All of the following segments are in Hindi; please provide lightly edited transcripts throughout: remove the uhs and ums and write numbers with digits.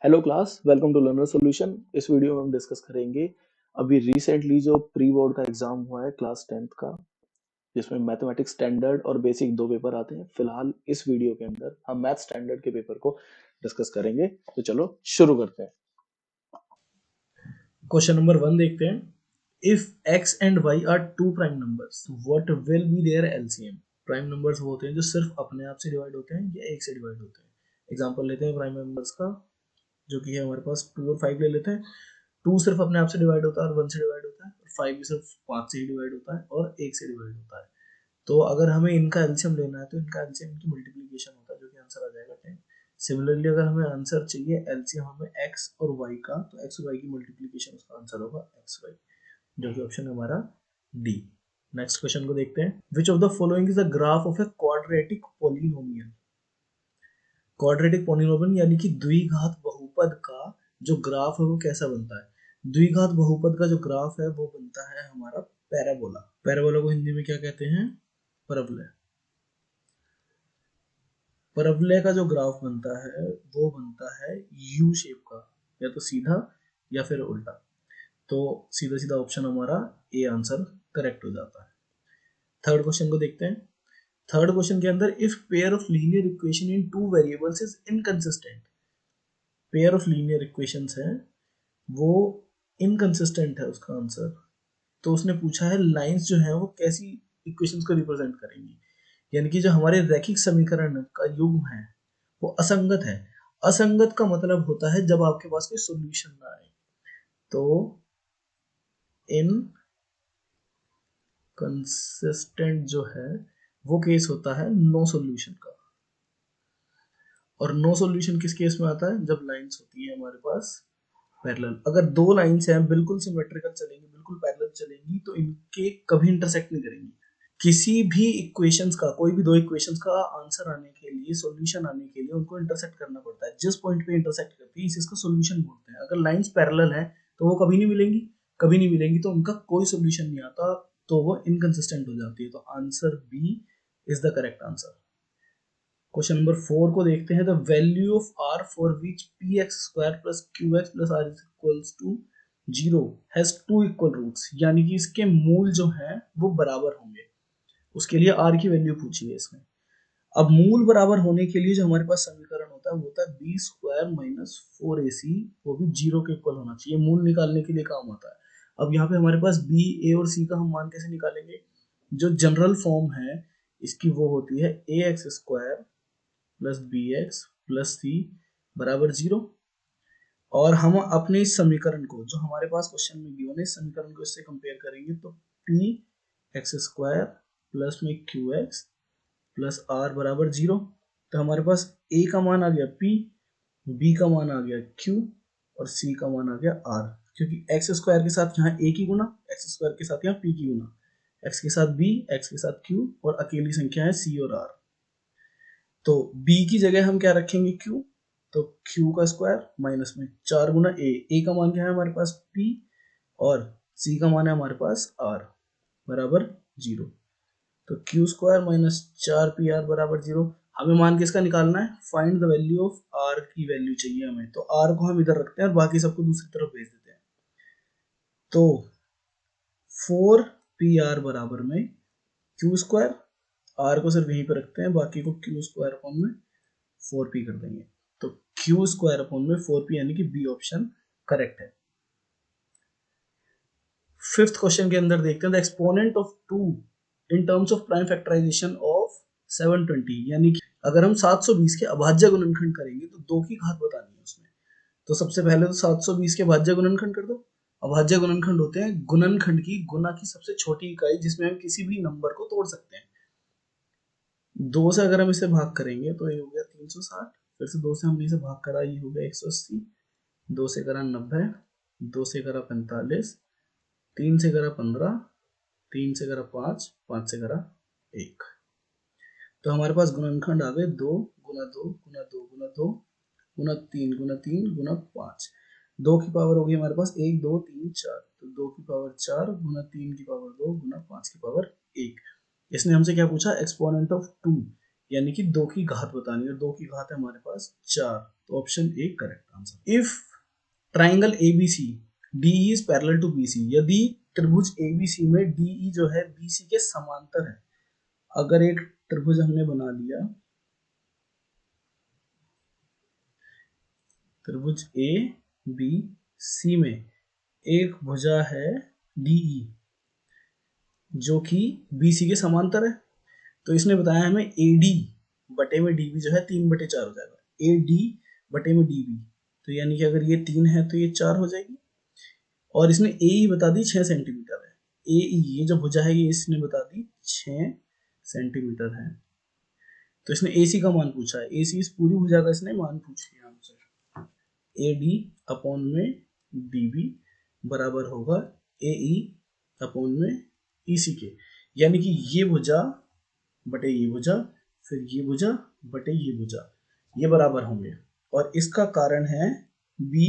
Hello class, welcome to learner solution. इस वीडियो में हम डिस्कस करेंगे अभी रिसेंटली जो प्री बोर्ड का एग्जाम हुआ है क्लास 10th का, जिसमें मैथमेटिक्स स्टैंडर्ड और बेसिक दो पेपर आते हैं। फिलहाल इस वीडियो के अंदर हम मैथ स्टैंडर्ड के पेपर को डिस्कस करेंगे। तो चलो शुरू करते हैं। क्वेश्चन नंबर 1 देखते हैं। If x and y are two prime numbers what will be there LCM. Prime numbers वो होते हैं जो सिर्फ अपने आप से डिवाइड होते हैं या एक से डिवाइड होते हैं। एग्जांपल लेते हैं प्राइम नंबर्स का, जो कि है हमारे पास 2 और 5 ले लेते हैं। 2 सिर्फ अपने आप से डिवाइड होता है और 1 से डिवाइड होता है, और 5 भी सिर्फ 5 से ही डिवाइड होता है और 1 से डिवाइड होता है। तो अगर हमें इनका एलसीएम लेना है तो इनका एलसीएम की मल्टीप्लिकेशन होता है, जो कि आंसर आ जाएगा 10। सिमिलरली अगर हमें आंसर चाहिए एलसीएम हमें x और y का, तो x और y की मल्टीप्लिकेशन उसका आंसर होगा xy, जो कि ऑप्शन है हमारा डी। नेक्स्ट क्वेश्चन को देखते हैं। Which of the following is the graph of a quadratic polynomial. Quadratic polynomial यानी कि द्विघात बहुपद का जो ग्राफ है वो कैसा बनता है। द्विघात बहुपद का जो ग्राफ है वो बनता है हमारा पैराबोला। पैराबोला को हिंदी में क्या कहते हैं? परवलय। परवलय का जो ग्राफ बनता है वो बनता है यू शेप का, या तो सीधा या फिर उल्टा। तो सीधा सीधा ऑप्शन हमारा ए आंसर करेक्ट हो जाता है। थर्ड क्वेश्चन को देखते हैं। थर्ड क्वेश्चन के अंदर if pair of linear equation in two variables is inconsistent. Pair of linear equations है वो इनकंसिस्टेंट है उसका आंसर। तो उसने पूछा है लाइंस जो है वो कैसी इक्वेशंस को रिप्रेजेंट करेंगी, यानी कि जो हमारे रैखिक समीकरण का युग्म है वो असंगत है। असंगत का मतलब होता है जब आपके पास कोई सॉल्यूशन ना आए। तो इन कंसिस्टेंट जो है वो केस होता है नो सॉल्यूशन का। और नो सॉल्यूशन किस केस में आता है? जब लाइंस होती है हमारे पास पैरेलल। अगर दो लाइंस हैं बिल्कुल सिमेट्रिकल चलेंगी, बिल्कुल पैरेलल चलेंगी, तो इनके कभी इंटरसेक्ट नहीं करेंगी। किसी भी इक्वेशंस का, कोई भी दो इक्वेशंस का आंसर आने के लिए, सॉल्यूशन आने के लिए उनको इंटरसेक्ट करना पड़ता है। जिस पॉइंट पे इंटरसेक्ट करती है इसका सॉल्यूशन बोलते हैं। अगर लाइंस पैरेलल है तो वो कभी नहीं मिलेंगी, कभी नहीं मिलेंगी, तो उनका कोई सॉल्यूशन नहीं आता, तो वो इनकंसिस्टेंट हो जाती है। तो answer B is the correct answer. Question number 4 को देखते हैं। The value of R for which P X square plus Q X plus R is equals to 0 has two equal roots, यानी कि इसके मूल जो हैं वो बराबर होंगे। उसके लिए आर की वैल्यू पूछी है इसमें। अब मूल बराबर होने के लिए जो हमारे पास समीकरण होता है वो होता है बी स्क्वायर माइनस 4ac, वो भी 0 के इक्वल होना चाहिए। मूल निकालने के लिए काम आता है। अब यहाँ पे हमारे पास बी, ए और सी का हम मान कैसे निकालेंगे? जो जनरल फॉर्म है इसकी वो होती है a x square plus b x plus c बराबर 0। और हम अपने इस समीकरण को, जो हमारे पास क्वेश्चन में गिवन है, इस समीकरण को इससे कंपेयर करेंगे तो पी एक्स स्क्वायर प्लस में क्यू एक्स प्लस आर बराबर 0। तो हमारे पास ए का मान आ गया पी, बी का मान आ गया क्यू और सी का मान आ गया आर। क्योंकि एक्स स्क्वायर के साथ यहाँ ए की गुना, एक्स स्क्वायर के साथ यहाँ पी की गुना, एक्स के साथ बी, एक्स के साथ क्यू और अकेली संख्या है सी और आर। तो b की जगह हम क्या रखेंगे? q। तो q का स्क्वायर माइनस में 4 गुना a का मान क्या है हमारे पास? p, और c का मान है हमारे पास r बराबर 0। तो q स्क्वायर माइनस 4pr बराबर 0। हमें मान किसका निकालना है? Find the value of r की वैल्यू चाहिए हमें। तो r को हम इधर रखते हैं और बाकी सबको दूसरी तरफ भेज देते हैं। तो 4pr बराबर में q स्क्वायर, r को सिर्फ यहीं पर रखते हैं, बाकी को q स्क्वायर फॉर्म में 4p कर देंगे। तो q स्क्वायर अपॉन में 4p, यानी कि बी ऑप्शन करेक्ट है। फिफ्थ क्वेश्चन के अंदर देखते हैं। The exponent of 2 in terms of prime factorisation of 720, यानी कि अगर हम 720 के अभाज्य गुणनखंड करेंगे तो 2 की घात बतानी है उसमें। तो सबसे पहले तो 720 के भाज्य गुणनखंड कर दो। अभाज्य गुणनखंड होते हैं गुणनखंड की गुना की सबसे छोटी इकाई, जिसमें हम किसी भी नंबर को तोड़ सकते हैं। 2 से अगर हम इसे भाग करेंगे तो ये हो गया 360, फिर से 2 से हमने इसे भाग करा, ये हो गया 180, 2 से करा 90, 2 से करा 45, 3 से करा 15, 3 से करा 5, 5 से करा 1। तो हमारे पास गुणनखंड आ गए 2 गुना 2 गुना 2 गुना 2 गुना 3 गुना 3 गुना 5। 2 की पावर होगी हमारे पास 1 2 3 4, तो 2 की पावर 4 गुना 3 की पावर 2 गुना 5 की पावर 1। इसने हमसे क्या पूछा? एक्सपोनेंट ऑफ 2, यानी कि 2 की घात बतानी है, 2 की घात है हमारे पास 4, तो option A correct answer. If triangle ABC DE is parallel to BC, यदि त्रिभुज एबीसी में डीई जो है बीसी के समांतर है, अगर एक त्रिभुज हमने बना लिया, त्रिभुज ए बी सी में एक भुजा है डीई जो कि बीसी के समांतर है, तो इसने बताया हमें एडी बटे में डीबी जो है 3/4 हो जाएगा, एडी बटे में डीबी, तो यानी कि अगर ये 3 है तो ये 4 हो जाएगी, और इसने ए ई बता दी 6 सेंटीमीटर है, ए ई ये जो भुजा है ये इसने बता दी 6 सेंटीमीटर है, तो इसने ए सी का मान पूछा है, ए सी इस पूरी भुजा का इसने मान पूछ लिया हमसे, ए डी अपॉन में डी बी बराबर होगा ए ई अपॉन में ई सी के, यानी कि ये भुजा बटे ये भुजा फिर ये भुजा बटे ये भुजा ये बराबर होंगे, और इसका कारण है B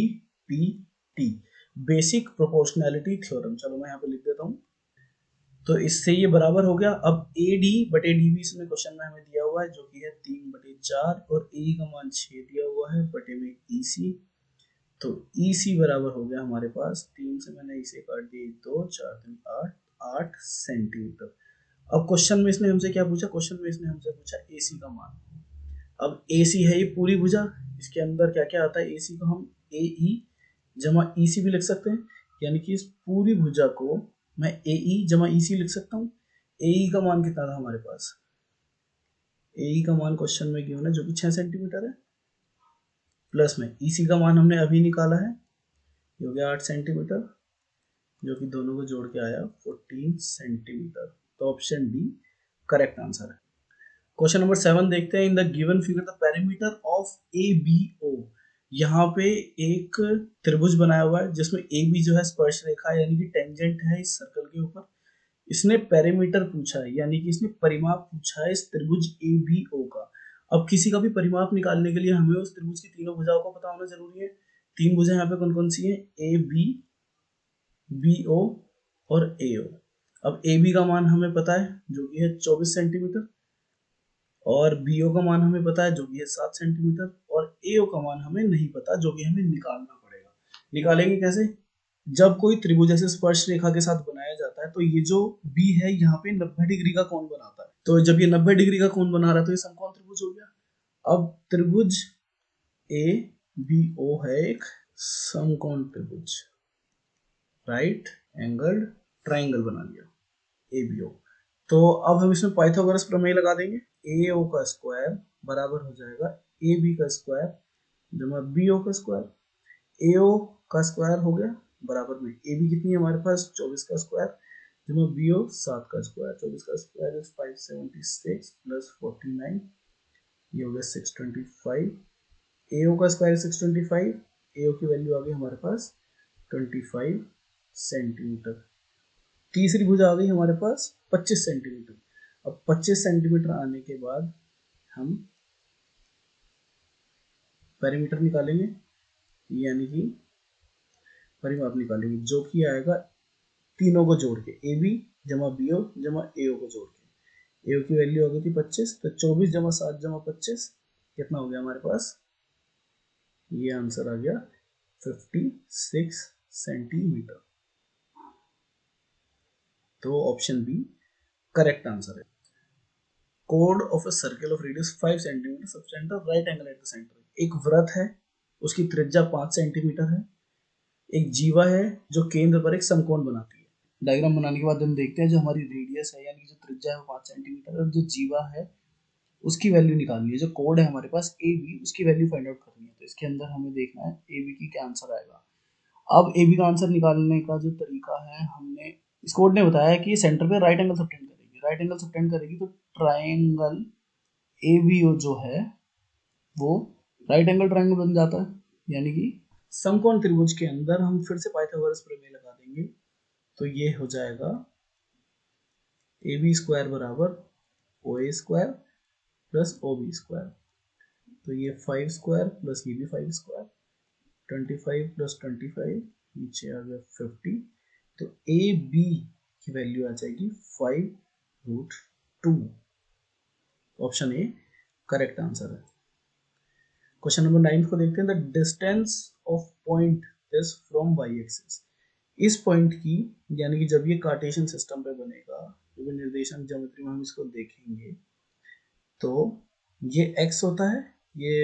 P T, basic proportionality theorem. चलो मैं यहाँ पे लिख देता हूँ, तो इससे ये बराबर हो गया। अब ए डी बटे डी बी इसमें क्वेश्चन में हमें दिया हुआ है जो कि है 3/4, और ए का मान 6 दिया हुआ है बटे में ई सी, तो ई सी बराबर हो गया हमारे पास 3 से मैंने इसे काट दिया 2 4 3 8 सेंटीमीटर। अब क्वेश्चन में इसने हमसे क्या पूछा, क्वेश्चन में इसने हमसे पूछा एसी का मान। अब एसी है ये पूरी भुजा, इसके अंदर क्या क्या आता है, एसी को हम ए ई जमा ई सी भी लिख सकते हैं, यानी कि इस पूरी भुजा को मैं ए ई जमा ई सी लिख सकता हूँ। ए ई का मान कितना था हमारे पास, ए ई का मान क्वेश्चन में गिवन है जो कि 6 सेंटीमीटर है, प्लस में ई सी का मान हमने अभी निकाला है, ये हो गया 8 सेंटीमीटर, जो कि दोनों को जोड़ के आया 14 सेंटीमीटर, तो ऑप्शन डी करेक्ट आंसर है। क्वेश्चन नंबर 7 देखते हैं। In the given figure the perimeter of A B O, यहाँ पे एक त्रिभुज बनाया हुआ है जिसमें ए बी जो है स्पर्श रेखा है, यानी कि टेंजेंट है इस सर्कल के ऊपर। इसने पेरीमीटर पूछा है, यानी कि इसने परिमाप पूछा है इस त्रिभुज ए बी ओ का। अब किसी का भी परिमाप निकालने के लिए हमें उस त्रिभुज की तीनों भुजाओं को पता होना जरूरी है। 3 भुजाएं यहाँ पे कौन कौन सी है, ए बी, बी ओ और ए ओ। अब ए बी का मान हमें पता है जो कि है 24 सेंटीमीटर, और बी ओ का मान हमें पता है जो कि है 7 सेंटीमीटर, और ए ओ का मान हमें नहीं पता जो कि हमें निकालना पड़ेगा। निकालेंगे कैसे, जब कोई त्रिभुज ऐसे स्पर्श रेखा के साथ बनाया जाता है तो ये जो बी है यहाँ पे 90 डिग्री का कोण बनाता है, तो जब ये 90 डिग्री का कोण बना रहा है तो ये समकोण त्रिभुज हो गया। अब त्रिभुज ए बी ओ है एक समकोण त्रिभुज, राइट एंगल्ड ट्राइंगल बना लिया ए बी ओ। तो अब हम इसमें पाइथागोरस प्रमेय लगा देंगे, ए ओ का स्क्वायर बराबर हो जाएगा ए बी का स्क्वायर जमा बी ओ का स्क्वायर, ए ओ का स्क्वायर हो गया बराबर में ए बी कितनी है हमारे पास 24 का स्क्वायर जमा बी ओ 7 का स्क्वायर, 24 का स्क्वायर इज 576 प्लस 49, ये हो गया 625, ए ओ का स्क्वायर 625, ए ओ की वैल्यू आ गई हमारे पास 25 सेंटीमीटर। तीसरी भुजा आ गई हमारे पास 25 सेंटीमीटर। अब 25 सेंटीमीटर आने के बाद हम पेरीमीटर निकालेंगे, यानी कि परिमाप निकालेंगे जो कि आएगा तीनों को जोड़ के ए बी जमा बी ओ जमा ए ओ को जोड़ के। ए ओ की वैल्यू हो गई थी 25, तो 24 जमा 7 जमा 25 कितना हो गया हमारे पास, ये आंसर आ गया 56 सेंटीमीटर, तो ऑप्शन बी करेक्ट आंसर है। Code of a circle of radius 5 centimetre sub centre right angle at the centre, एक वृत्त है उसकी त्रिज्या 5 सेंटीमीटर है, एक जीवा है जो केंद्र पर एक समकोण बनाती है। डायग्राम बनाने के बाद हम देखते हैं जो हमारी रेडियस है यानी कि जो त्रिज्या है वो 5 सेंटीमीटर है, और जो जीवा है उसकी वैल्यू निकालनी है, जो कोड है हमारे पास ए बी उसकी वैल्यू फाइंड आउट करनी है। तो इसके अंदर हमें देखना है ए बी की क्या आंसर आएगा। अब ए बी का आंसर निकालने का जो तरीका है, हमने इस कोड ने बताया कि सेंटर पे राइट एंगल सबटेंड करेगी, राइट एंगल सबटेंड करेगी तो ट्राइंगल ए बी ओ जो है वो राइट एंगल ट्राइंगल बन जाता है, यानी कि समकोण त्रिभुज के अंदर हम फिर से पाइथागोरस प्रमेय लगा देंगे, तो ये हो जाएगा ए बी स्क्वायर बराबर O A square plus O B square, तो ये 5 स्क्वायर प्लस ये भी 5 स्क्वायर, 25 प्लस 25 नीचे आ गया 50, तो ए बी की वैल्यू आ जाएगी 5√2, ऑप्शन ए करेक्ट आंसर है। क्वेश्चन नंबर 9 को देखते हैं। The distance of point is from Y axis. इस पॉइंट की, यानी कि जब ये कार्टेशियन सिस्टम पे बनेगा, जब निर्देशांक ज्योमेट्री में हम इसको देखेंगे, तो ये x होता है, ये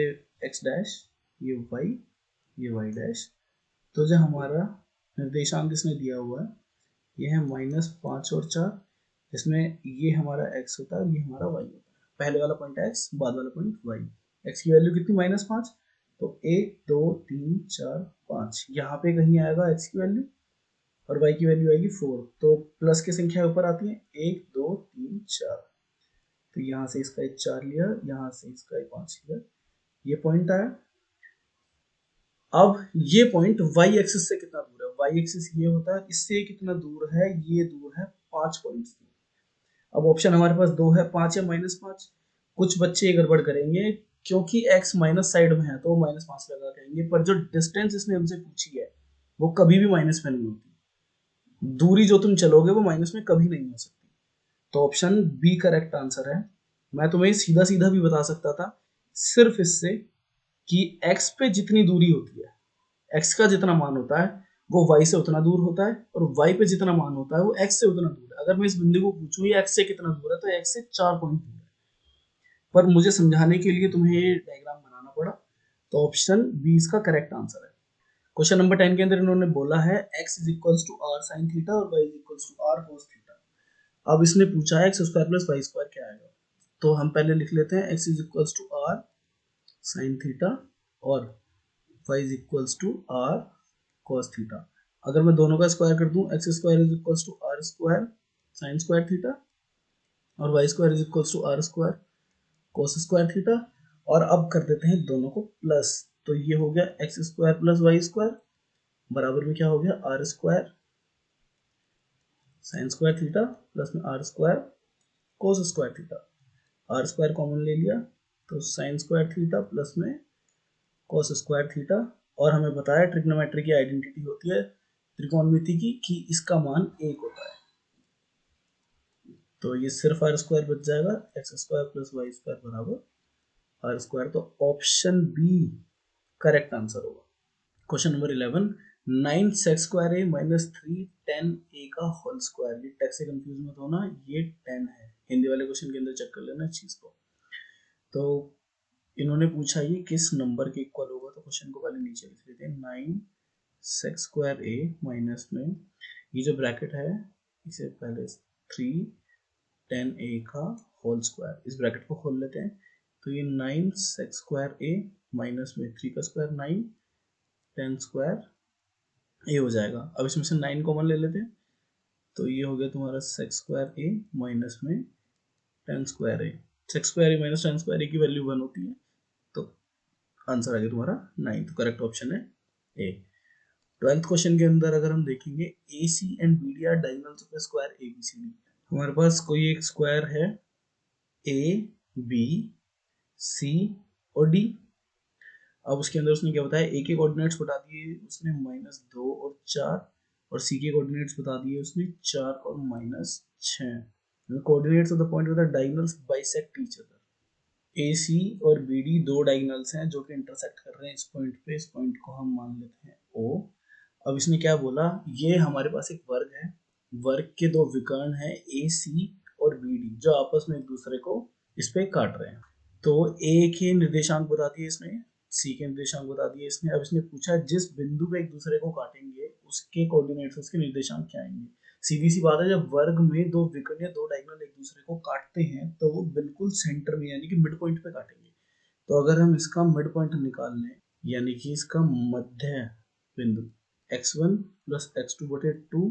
x डैश, ये y डैश। तो जो हमारा निर्देशांक इसने दिया हुआ है ये है -5 और 4। इसमें ये हमारा x होता है और ये हमारा y होता है। पहले वाला पॉइंट x, बाद वाला पॉइंट y। x की वैल्यू कितनी, -5, तो 1 2 3 4 5। यहाँ पे कहीं आएगा x की वैल्यू और y की वैल्यू आएगी 4। तो प्लस की संख्या ऊपर आती है, 1 2 3 4। तो यहाँ से इसका 4 लिया, यहाँ से इसका 5 लिया, ये पॉइंट आया। अब ये पॉइंट वाई एक्सिस से कितना दूर है, वाई एक्सिस ये होता है, इससे कितना दूर है, ये दूर है 5 पॉइंट। अब ऑप्शन हमारे पास 2 है, 5 या -5। कुछ बच्चे ये गड़बड़ करेंगे, क्योंकि x माइनस साइड में है तो -5 लगा देंगे, पर जो डिस्टेंस इसने हमसे पूछी है वो कभी भी माइनस में नहीं होती। दूरी जो तुम चलोगे वो माइनस में कभी नहीं हो सकती। तो ऑप्शन बी करेक्ट आंसर है। मैं तुम्हें सीधा सीधा भी बता सकता था, सिर्फ इससे कि x पे जितनी दूरी होती है, x का जितना मान होता है वो y से उतना दूर होता है, और y पे जितना मान होता है वो x से उतना दूर है। अगर मैं इस बिंदु को पूछूं ये x से कितना दूर है, तो x से 4 पॉइंट दूर है। पर मुझे समझाने के लिए तुम्हें ये डायग्राम बनाना पड़ा, तो ऑप्शन बी इसका करेक्ट आंसर है। क्वेश्चन नंबर 10 के अंदर इन्होंने बोला है x is equals to r sin theta और y is equals to r cos theta. अब इसने पूछा है x square plus y square क्या आएगा। तो हम पहले लिख लेते हैं x is equals to r sin theta और y is equals to r cos theta. अगर मैं दोनों का स्क्वायर कर दूं, x square is equals to r square sin square theta और y square is equals to r square cos square theta. और अब कर देते हैं दोनों को प्लस, तो ये हो गया x square plus y square बराबर में क्या हो गया, r square sin square theta plus में r square cos square theta. r square common ले लिया तो sin स्क्वायर थीटा प्लस में cos स्क्वायर थीटा। और हमें बताया ट्रिग्नोमेट्री की आइडेंटिटी होती है त्रिकोणमिति की कि इसका मान 1 होता है। तो ये सिर्फ r स्क्वायर बच जाएगा, x square plus y square बराबर r स्क्वायर। तो ऑप्शन बी करेक्ट आंसर होगा। क्वेश्चन नंबर 11, 9 सेक्स स्क्वायर ए माइनस 3 10 ए का होल स्क्वायर। ये टेक्स्ट से कंफ्यूज मत होना, ये 10 है। हिंदी वाले क्वेश्चन के अंदर चेक कर लेना इस चीज को। तो इन्होंने पूछा ये किस नंबर के इक्वल होगा, तो क्वेश्चन को पहले नीचे लिख लेते हैं। 9 सेक्स स्क्वायर ए माइनस में ये जो ब्रैकेट है इसे पहले 3 10 ए का होल स्क्वायर, इस ब्रैकेट को खोल लेते हैं। तो ये 9 सेक्स स्क्वायर ए माइनस में 3 का स्क्वायर 9 10 स्क्वायर ए हो जाएगा। अब इसमें से 9 कॉमन ले लेते हैं, तो ये हो गया तुम्हारा सेक्स स्क्वायर ए माइनस में 10 स्क्वायर ए। सेक्स स्क्वायर ए माइनस 10 स्क्वायर ए की वैल्यू 1 होती है, तो आंसर आ गया तुम्हारा 9। तो करेक्ट ऑप्शन है ए। 12th क्वेश्चन के अंदर अगर हम देखेंगे, A C and B D are diagonals of square A B C D. हमारे पास कोई एक स्क्वायर है ए बी सी और डी। अब उसके अंदर उसने क्या बताया, ए के कोऑर्डिनेट्स बता दिए उसने -2 और 4, और सी के कोऑर्डिनेट्स बता दिए उसने 4 और -6। Coordinates of the point of the diagonals bisect each other. A C और बी डी दो डायगोनल्स हैं जो कि इंटरसेक्ट कर रहे हैं इस पॉइंट पे। इस पॉइंट को हम मान लेते हैं ओ। अब इसने क्या बोला, ये हमारे पास एक वर्ग है, वर्ग के दो विकर्ण हैं ए सी और बी डी जो आपस में एक दूसरे को इस पे काट रहे हैं। तो ए के निर्देशांक बता दिए इसने, सी के निर्देशांक बता दिए इसने। अब इसने पूछा जिस बिंदु पे एक दूसरे को काटेंगे उसके कोऑर्डिनेट्स, उसके निर्देशांक क्या आएंगे। सीधी सी बात है, जब वर्ग में दो विकर्ण या दो डायगोनल एक दूसरे को काटते हैं तो वो बिल्कुल सेंटर में यानी कि मिड पॉइंट पे काटेंगे। तो अगर हम इसका मिड पॉइंट निकाल लें, यानी कि इसका मध्य बिंदु x1 प्लस x2 बटे 2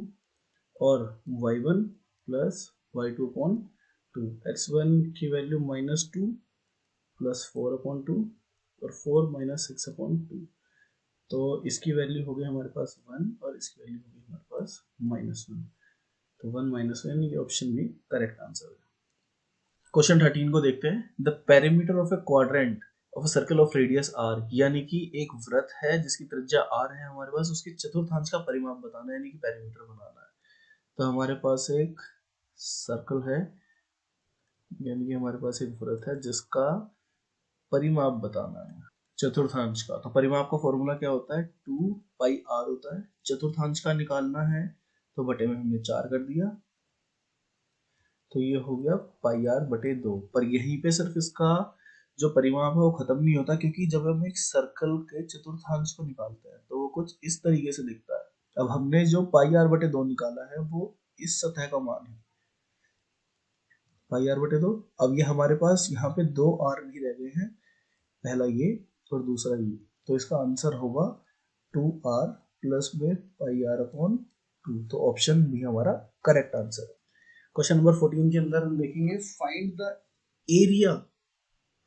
और y1 plus y2 upon 2। x1 की वैल्यू -2 प्लस 4 अपॉन 2 और 4 माइनस 6 अपॉन 2। तो इसकी वैल्यू हो गई हमारे पास 1 और इसकी वैल्यू हो गई हमारे पास -1। तो 1 -1, ये ऑप्शन भी करेक्ट आंसर है। क्वेश्चन 13 को देखते हैं। The perimeter of A quadrant of a circle of radius r, यानी कि एक वृत्त है जिसकी त्रिज्या r है हमारे पास, उसके चतुर्थांश का परिमाप बताना है, यानी कि पेरीमीटर बनाना है। तो हमारे पास एक सर्कल है, यानी कि हमारे पास एक वृत्त है जिसका परिमाप बताना है चतुर्थांश का। तो परिमाप का फॉर्मूला क्या होता है, 2 पाई r होता है। चतुर्थांश का निकालना है तो बटे में हमने 4 कर दिया, तो ये हो गया पाई r बटे 2। पर यहीं पे सिर्फ इसका जो परिमाप है वो खत्म नहीं होता, क्योंकि जब हम एक सर्कल के चतुर्थांश को निकालते हैं तो वो कुछ इस तरीके से दिखता है। अब हमने जो पाई r बटे 2 निकाला है वो इस सतह का मान है, पाई r बटे 2। अब ये हमारे पास यहाँ पे 2 r भी रह गए हैं, पहला ये और दूसरा ये, तो इसका आंसर होगा 2r प्लस में पाई r अपॉन 2। तो ऑप्शन बी हमारा करेक्ट आंसर है। क्वेश्चन नंबर 14 के अंदर हम देखेंगे, find the area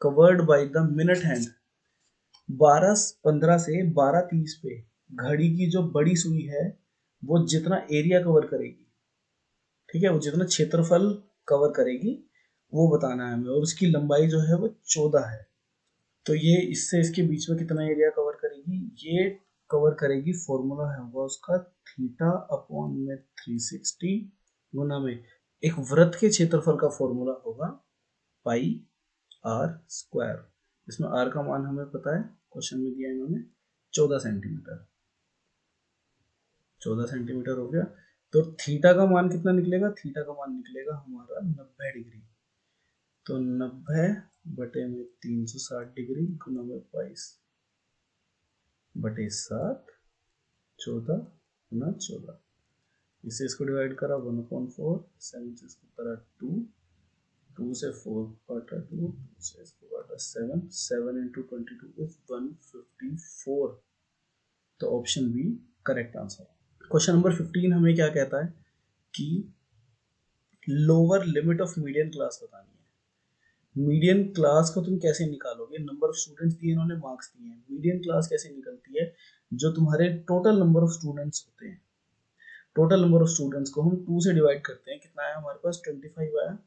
covered by the minute hand. 12:15 से 12:30 पे घड़ी की जो बड़ी सुई है वो जितना एरिया कवर करेगी, ठीक है, वो जितना क्षेत्रफल कवर करेगी वो बताना है हमें, और उसकी लंबाई जो है वो 14 है। तो ये इससे इसके बीच में कितना एरिया कवर करेगी, ये कवर करेगी, फॉर्मूला है होगा उसका थीटा अपॉन में 360 गुना में एक वृत्त के क्षेत्रफल का फॉर्मूला होगा पाई आर स्क्वायर। इसमें आर का मान हमें पता है, क्वेश्चन में दिया इन्होंने 14 सेंटीमीटर। 14 सेंटीमीटर हो गया। तो थीटा का मान कितना निकलेगा, थीटा का मान निकलेगा हमारा 90 डिग्री। तो 90 बटे में 360 डिग्री गुना में 22 बटे 7, 14 गुना 14। इसे इसको डिवाइड करा 1/4, 7 से इसको करा 2, 2 से 4 काटा 2, 2 से इसको काटा 7, 7 into 22 is 154। तो option B correct answer. Question number 15 हमें क्या कहता है कि lower limit of median class बतानी है। मीडियन क्लास को तुम कैसे निकालोगे, नंबर ऑफ स्टूडेंट्स दिए, इन्होंने मार्क्स दिए हैं। मीडियन क्लास कैसे निकलती है, जो तुम्हारे टोटल नंबर ऑफ स्टूडेंट्स होते हैं, टोटल नंबर ऑफ स्टूडेंट्स को हम 2 से डिवाइड करते हैं, कितना आया हमारे पास 25 आया।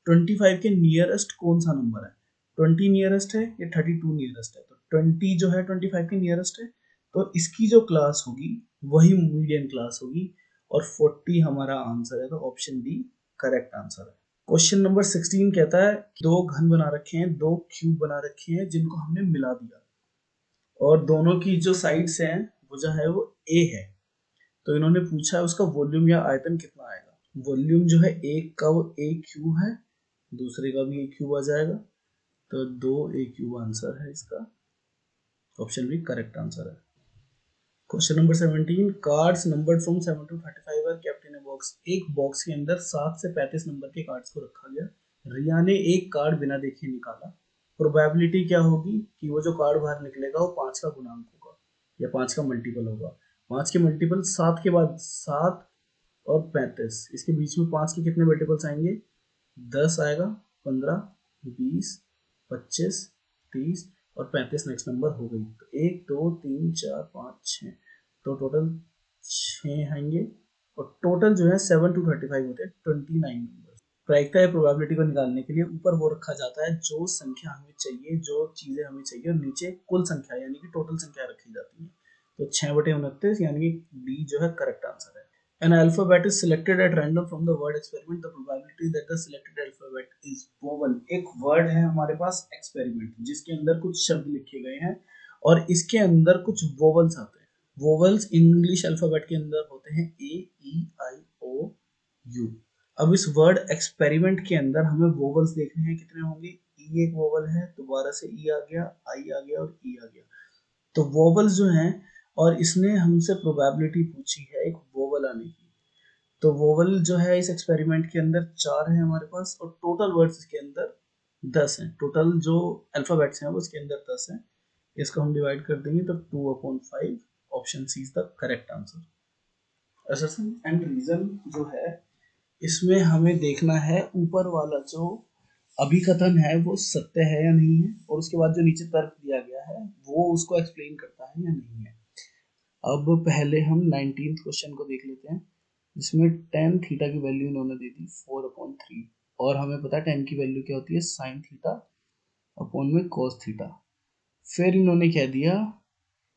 25 के नियरेस्ट कौन सा नंबर है, 20 नियरेस्ट है या 32 नियरेस्ट है, तो 20 जो है 25 के नियरेस्ट है, तो इसकी जो क्लास होगी वही मीडियन क्लास होगी, और 40 हमारा आंसर है। तो ऑप्शन डी करेक्ट आंसर है। क्वेश्चन नंबर 16 कहता है दो घन बना रखे हैं, दो क्यूब बना रखे हैं जिनको हमने मिला दिया, और दोनों की जो साइड्स हैं वो जो है वो a है। तो इन्होंने पूछा है उसका वॉल्यूम या आयतन कितना आएगा। वॉल्यूम जो है एक का वो a क्यूब है, दूसरे का भी a क्यूब आ जाएगा, तो 2a क्यूब आंसर है इसका, ऑप्शन बी करेक्ट आंसर है। Question number 17, cards numbered from 7 to 35 are kept in a box. एक बॉक्स के अंदर 7 से 35 नंबर के कार्ड्स को रखा गया। रिया ने एक कार्ड बिना देखे निकाला। प्रोबेबिलिटी क्या होगी कि वो जो कार्ड बाहर निकलेगा वो 5 का गुणांक होगा या 5 का मल्टीपल होगा। 5 के मल्टीपल 7 के बाद 7 और 35, इसके बीच में 5 के कितने मल्टीपल्स आएंगे, 10 आएगा, 15, 20, 25, 30 और 35 नेक्स्ट नंबर हो गई। तो 1 2 3 4 5 6, तो टोटल 6 आएंगे, और टोटल जो है 7 to 35 होते हैं 29 नंबर। प्रायिकता या प्रोबेबिलिटी को निकालने के लिए ऊपर वो रखा जाता है जो संख्या हमें चाहिए, जो चीजें हमें चाहिए, और नीचे कुल संख्या यानी कि टोटल संख्या रखी जाती है। तो 6/29 यानी कि डी जो है करेक्ट आंसर है। An alphabet is selected at random from the word experiment. The probability that the selected alphabet is vowel। एक वर्ड है हमारे पास एक्सपेरिमेंट जिसके अंदर कुछ शब्द लिखे गए हैं और इसके अंदर कुछ वोवल्स आते हैं। वोवल्स इंग्लिश अल्फाबेट के अंदर होते हैं A, E, I, O, U। अब इस वर्ड एक्सपेरिमेंट के अंदर हमें वोवल्स देखने हैं, कितने होंगे, E एक वोवल है, दोबारा से E आ गया, I आ गया और E आ गया। तो वोवल्स जो हैं, और इसने हमसे प्रोबेबिलिटी पूछी है एक वोवल आने की। तो वोवल जो है इस एक्सपेरिमेंट के अंदर 4 है हमारे पास, और टोटल वर्ड्स इसके अंदर 10 हैं। टोटल जो अल्फाबेट्स हैं वो इसके अंदर 10 हैं। इसको हम डिवाइड कर देंगे तो 2/5, option C is the correct answer. Assertion and reason जो है इसमें हमें देखना है ऊपर वाला जो अभिकथन है वो सत्य है या नहीं है, और उसके बाद जो नीचे तर्क दिया गया है वो उसको एक्सप्लेन करता है या नहीं है। अब पहले हम 19th क्वेश्चन को देख लेते हैं, जिसमें tan थीटा की वैल्यू इन्होंने दे दी 4/3, और हमें पता है tan की वैल्यू क्या होती है, sin थीटा अपॉन में cos थीटा। फिर इन्होंने क्या दिया,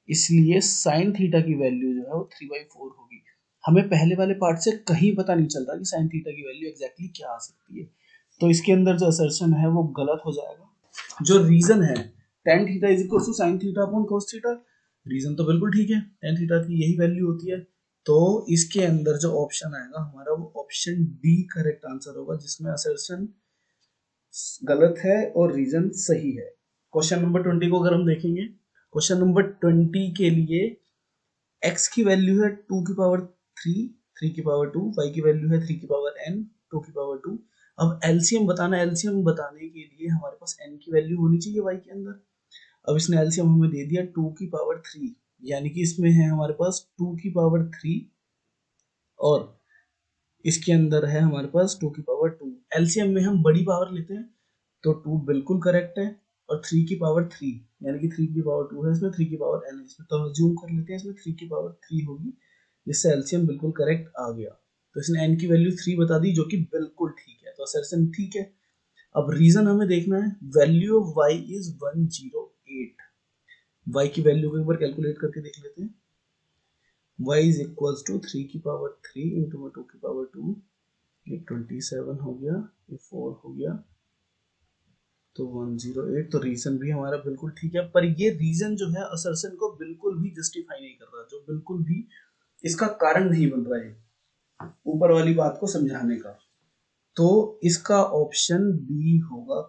इसलिए sin थीटा की वैल्यू जो है वो 3/4 होगी। हमें पहले वाले पार्ट से कहीं पता नहीं चलता कि sin थीटा की वैल्यू एग्जैक्टली क्या आ सकती है, तो इसके अंदर जो असर्शन है वो गलत हो जाएगा। जो रीजन है tan theta is equal to sin theta upon cos theta. Reason तो बिल्कुल ठीक है, tan थीटा की यही वैल्यू होती है। तो इसके अंदर जो ऑप्शन आएगा हमारा वो ऑप्शन डी करेक्ट आंसर होगा, जिसमें असर्शन गलत है और रीजन सही है। क्वेश्चन नंबर 20 को अगर हम देखेंगे, क्वेश्चन नंबर 20 के लिए x की वैल्यू है 2 की पावर 3, 3 की पावर 2, y की वैल्यू है 3 की पावर n, 2 की पावर 2। अब एलसीएम बताना है, एलसीएम बताने के लिए हमारे पास n की वैल्यू होनी चाहिए y के अंदर। अब इसने एलसीएम हमें दे दिया 2 की पावर 3, यानी कि इसमें है हमारे पास 2 की पावर 3 और इसके अंदर है हमारे पास 2 की पावर 2। एलसीएम में हम बड़ी पावर लेते हैं तो 2 बिल्कुल करेक्ट है, और 3 की पावर 3 यानी कि 3 की पावर 2 है इसमें, 3 की पावर n है इसमें, तो हम अज्यूम कर लेते हैं इसमें 3 की पावर 3 होगी, जिससे एलसीएम बिल्कुल करेक्ट आ गया। तो इसने n की वैल्यू 3 बता दी, जो कि बिल्कुल ठीक है, तो असर्शन ठीक है। अब रीजन हमें देखना है, value of y is 108। y की वैल्यू को एक बार कैलकुलेट करके देख लेते हैं। y इज इक्वल्स टू 3 की पावर 3 इंटू 2 की पावर 2, ये 27 हो गया, ये 4 हो गया, तो 108। तो रीजन भी हमारा बिल्कुल ठीक है, पर ये रीजन जो है असर्शन को बिल्कुल भी जस्टिफाई नहीं कर रहा, जो बिल्कुल भी इसका कारण नहीं बन रहा है ऊपर वाली बात को समझाने का। तो इसका ऑप्शन बी होगा